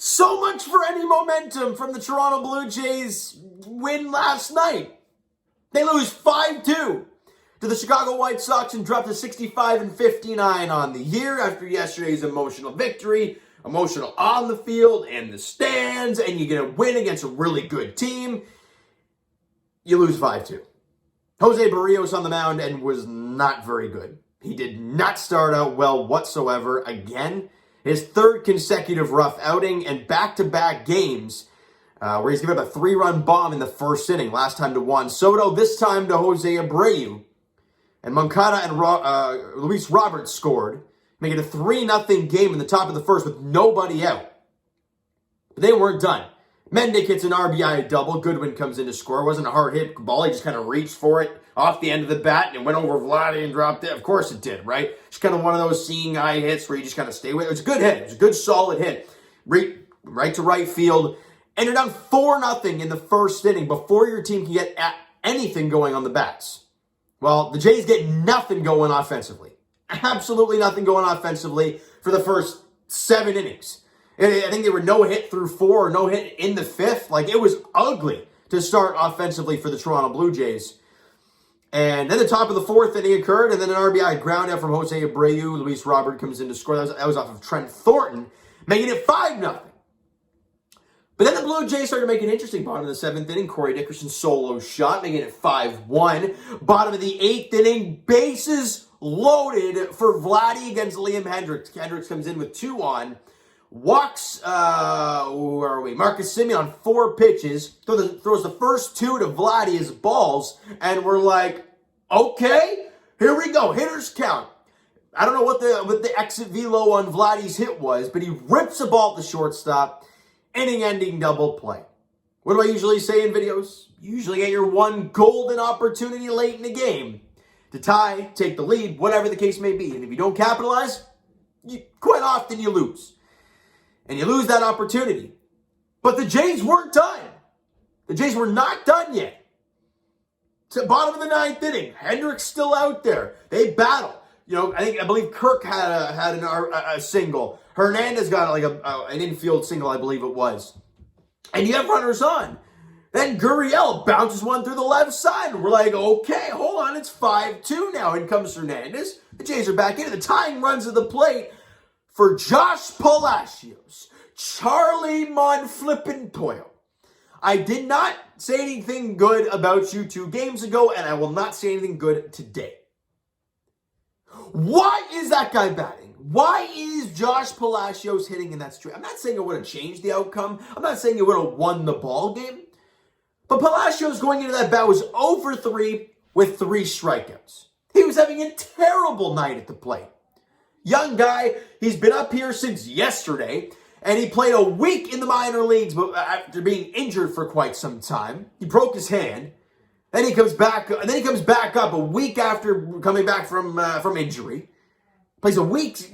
So much for any momentum from the Toronto Blue Jays win last night. They lose 5-2 to the Chicago White Sox and drop to 65-59 on the year after yesterday's emotional victory. Emotional on the field and the stands, and you get a win against a really good team. You lose 5-2. Jose Barrios on the mound and was not very good. He did not start out well whatsoever. Again, his third consecutive rough outing and back-to-back games where he's given up a 3-run bomb in the first inning. Last time to Juan Soto, this time to Jose Abreu. And Moncada and Luis Roberts scored, making it a 3-0 game in the top of the first with nobody out. But they weren't done. Mendick hits an RBI double. Goodwin comes in to score. It wasn't a hard hit ball. He just kind of reached for it off the end of the bat and it went over Vladdy and dropped it. Of course it did, right? It's kind of one of those seeing eye hits where you just kind of stay with it. It was a good hit. It was a good, solid hit. Right to right field. And you're down 4-0 in the first inning before your team can get anything going on the bats. Well, the Jays get nothing going offensively. Absolutely nothing going offensively for the first 7 innings. I think they were no hit through 4 or no hit in the 5th. Like, it was ugly to start offensively for the Toronto Blue Jays. And then the top of the 4th inning occurred, and then an RBI ground out from Jose Abreu. Luis Robert comes in to score. That was off of Trent Thornton, making it 5-0. But then the Blue Jays started to make an interesting bottom of the 7th inning. Corey Dickerson's solo shot, making it 5-1. Bottom of the 8th inning, bases loaded for Vladdy against Liam Hendriks. Hendriks comes in with 2 on. Walks, where are we? Marcus Semien on 4 pitches. Throws the first 2 to Vladdy as balls. And we're like, okay, here we go. Hitters count. I don't know what the exit velo on Vladdy's hit was, but he rips a ball at the shortstop. Inning-ending double play. What do I usually say in videos? You usually get your one golden opportunity late in the game to tie, take the lead, whatever the case may be. And if you don't capitalize, quite often you lose. And you lose that opportunity. But the Jays weren't done. The Jays were not done yet. It's the bottom of the 9th inning. Hendriks still out there. They battle. You know, I believe Kirk had a single. Hernandez got like an infield single, I believe it was. And you have runners on. Then Gurriel bounces one through the left side. And we're like, okay, hold on, it's 5-2 now. In comes Hernandez. The Jays are back in. The tying runs of the plate for Josh Palacios. Charlie Monflippin-Toyo. I did not say anything good about you 2 games ago, and I will not say anything good today. Why is that guy batting? Why is Josh Palacios hitting in that streak? I'm not saying it would have changed the outcome. I'm not saying it would have won the ball game. But Palacios going into that bat was 0 for 3 with 3 strikeouts. He was having a terrible night at the plate. Young guy, he's been up here since yesterday, and he played a week in the minor leagues after being injured for quite some time. He broke his hand. Then he comes back up a week after coming back from injury. Plays a week's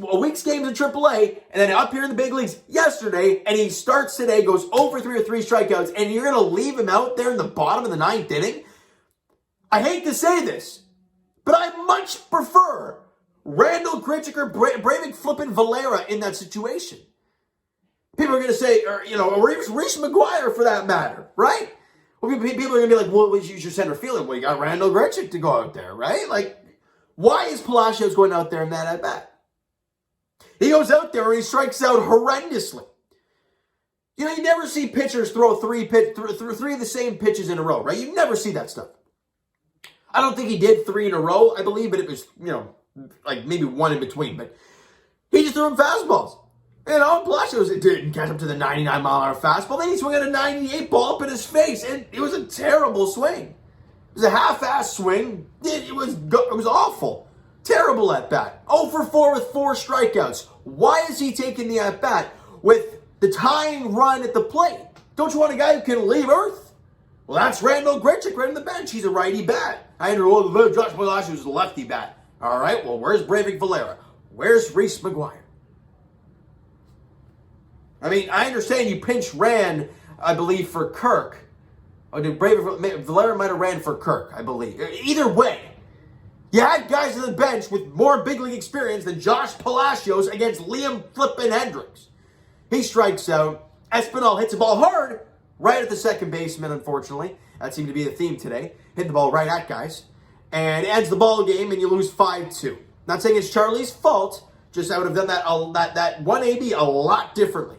games in AAA, and then up here in the big leagues yesterday, and he starts today, goes 0 for 3 with 3 strikeouts, and you're going to leave him out there in the bottom of the 9th inning? I hate to say this, but I much prefer Randall Grichuk or Brayvick flipping Valera in that situation. People are going to say, or Reese McGuire for that matter, right? Well, people are going to be like, well, use your center fielder. Well, you got Randall Grichuk to go out there, right? Like, why is Palacios going out there in that at bat? He goes out there and he strikes out horrendously. You know, you never see pitchers throw 3 of the same pitches in a row, right? You never see that stuff. I don't think he did 3 in a row, I believe, but it was, like maybe 1 in between. But he just threw him fastballs. And Palacios didn't catch up to the 99-mile-an-hour fastball. Then he swung at a 98 ball up in his face, and it was a terrible swing. It was a half-ass swing. It was awful. Terrible at-bat. 0 for 4 with 4 strikeouts. Why is he taking the at-bat with the tying run at the plate? Don't you want a guy who can leave Earth? Well, that's Randall Grichuk right on the bench. He's a righty bat. I know Josh Palacios is a lefty bat. All right, well, where's Brayvick Valera? Where's Reese McGuire? I mean, I understand you pinch ran, I believe, for Kirk. Or did Valera might have ran for Kirk, I believe. Either way, you had guys on the bench with more big league experience than Josh Palacios against Liam Flippin Hendriks. He strikes out. Espinal hits the ball hard right at the second baseman, unfortunately. That seemed to be the theme today. Hit the ball right at guys. And ends the ball game, and you lose 5-2. Not saying it's Charlie's fault, just I would have done that 180 a lot differently.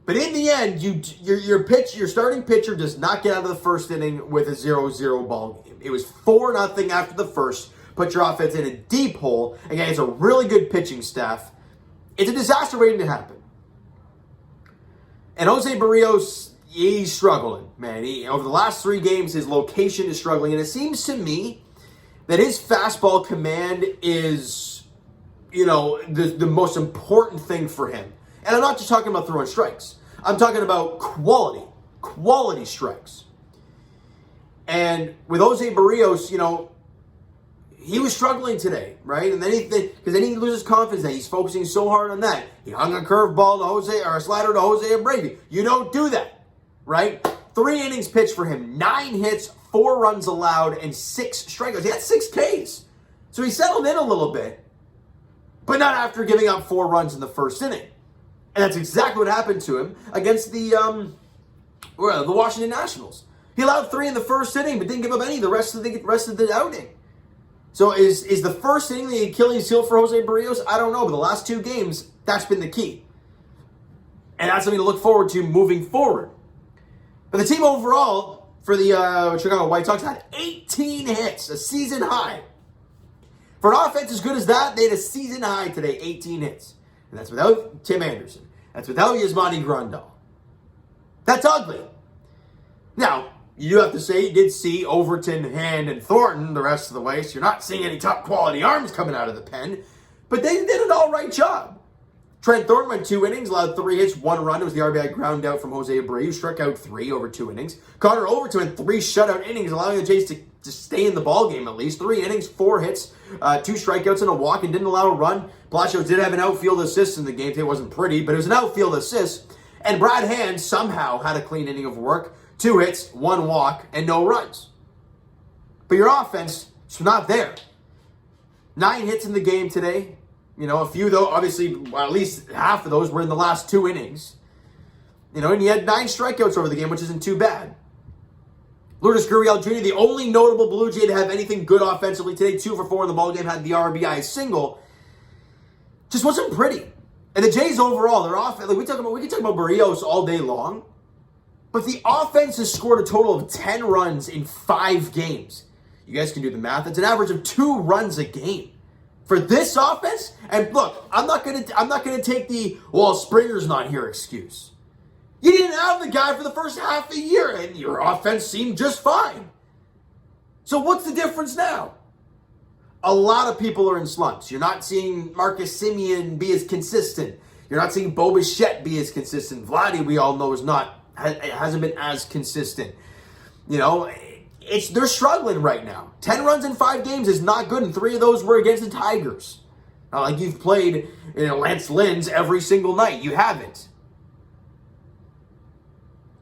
But in the end, your starting pitcher does not get out of the first inning with a 0-0 ball game. It was 4-0 after the first. Put your offense in a deep hole. Again, it's a really good pitching staff. It's a disaster waiting to happen. And Jose Barrios, he's struggling, man. Over the last 3 games, his location is struggling. And it seems to me that his fastball command is, the most important thing for him. And I'm not just talking about throwing strikes. I'm talking about quality strikes. And with Jose Barrios, he was struggling today, right? And then he loses confidence. He's focusing so hard on that. He hung a curveball to a slider to Jose Abreu. You don't do that, right? 3 innings pitched for him, 9 hits, 4 runs allowed, and 6 strikeouts. He had 6 Ks. So he settled in a little bit, but not after giving up 4 runs in the first inning. And that's exactly what happened to him against the Washington Nationals. He allowed 3 in the first inning, but didn't give up any the rest of the outing. So is the first inning the Achilles heel for Jose Barrios? I don't know, but the last 2 games, that's been the key. And that's something to look forward to moving forward. But the team overall for the Chicago White Sox had 18 hits, a season high. For an offense as good as that, they had a season high today, 18 hits. And that's without Tim Anderson. That's without Yasmani Grandal. That's ugly. Now, you do have to say you did see Overton, Hand, and Thornton the rest of the way, so you're not seeing any top quality arms coming out of the pen, but they did an all right job. Trent Thornton went 2 innings, allowed 3 hits, 1 run. It was the RBI ground out from Jose Abreu, struck out 3 over 2 innings. Connor Overton went 3 shutout innings, allowing the Jays to stay in the ball game at least. 3 innings, 4 hits, 2 strikeouts and a walk, and didn't allow a run. Blasio did have an outfield assist in the game. It wasn't pretty, but it was an outfield assist. And Brad Hand somehow had a clean inning of work. 2 hits, 1 walk, and no runs. But your offense is not there. 9 hits in the game today. A few, though, obviously, at least half of those were in the last 2 innings. And he had 9 strikeouts over the game, which isn't too bad. Lourdes Gurriel Jr., the only notable Blue Jay to have anything good offensively today, 2 for 4 in the ballgame, had the RBI single. Just wasn't pretty. And the Jays overall, their offense, we can talk about Barrios all day long, but the offense has scored a total of 10 runs in 5 games. You guys can do the math. It's an average of 2 runs a game. For this offense, and look, I'm not gonna take the Springer's not here excuse. You didn't have the guy for the first half of the year, and your offense seemed just fine. So what's the difference now? A lot of people are in slumps. You're not seeing Marcus Semien be as consistent. You're not seeing Bo Bichette be as consistent. Vladdy, we all know, hasn't been as consistent. They're struggling right now. 10 runs in 5 games is not good, and 3 of those were against the Tigers. Not like you've played Lance Lynn's every single night. You haven't.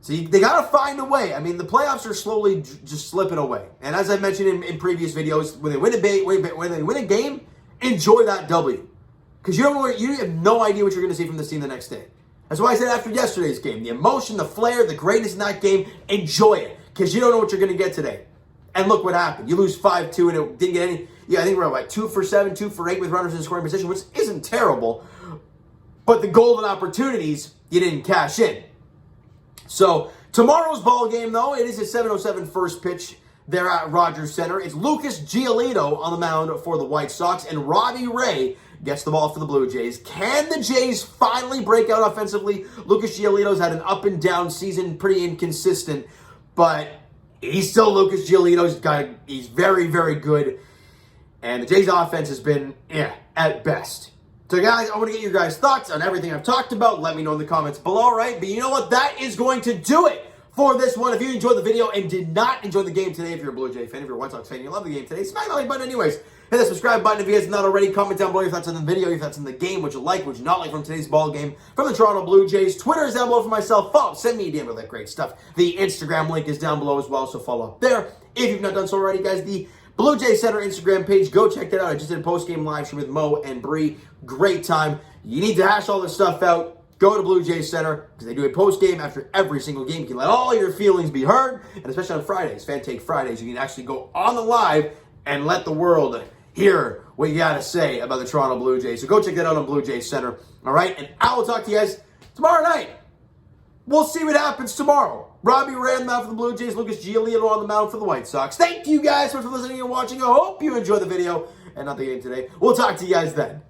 So they got to find a way. I mean, the playoffs are slowly just slipping away. And as I mentioned in previous videos, when they win a game, enjoy that W. Because you have no idea what you're going to see from this team the next day. That's why I said after yesterday's game, the emotion, the flair, the greatness in that game, enjoy it. Because you don't know what you're going to get today. And look what happened. You lose 5-2 and it didn't get any. I think we're at 2 for 7, 2 for 8 with runners in scoring position, which isn't terrible. But the golden opportunities, you didn't cash in. So tomorrow's ball game, though, it is a 7:07 first pitch there at Rogers Center. It's Lucas Giolito on the mound for the White Sox, and Robbie Ray gets the ball for the Blue Jays. Can the Jays finally break out offensively? Lucas Giolito's had an up and down season, pretty inconsistent, but he's still Lucas Giolito. He's very, very good. And the Jays offense has been, at best. So guys, I want to get your guys' thoughts on everything I've talked about. Let me know in the comments below, right? But you know what? That is going to do it for this one. If you enjoyed the video and did not enjoy the game today, if you're a Blue Jay fan, if you're a White Sox fan, and you love the game today, smack that like button anyways. Hit the subscribe button if you guys have not already. Comment down below your thoughts on the video, your thoughts on the game, what you like, what you not like from today's ball game from the Toronto Blue Jays. Twitter is down below for myself. Follow, send me a DM with that great stuff. The Instagram link is down below as well, so follow up there. If you've not done so already, guys, the Blue Jay Center Instagram page, go check that out. I just did a post-game live stream with Mo and Bree. Great time. You need to hash all this stuff out. Go to Blue Jays Center because they do a post-game after every single game. You can let all your feelings be heard, and especially on Fridays, Fan Take Fridays, you can actually go on the live and let the world hear what you got to say about the Toronto Blue Jays. So go check that out on Blue Jays Center, all right? And I will talk to you guys tomorrow night. We'll see what happens tomorrow. Robbie Ray on the mound for the Blue Jays, Lucas Giolito on the mound for the White Sox. Thank you guys so much for listening and watching. I hope you enjoyed the video and not the game today. We'll talk to you guys then.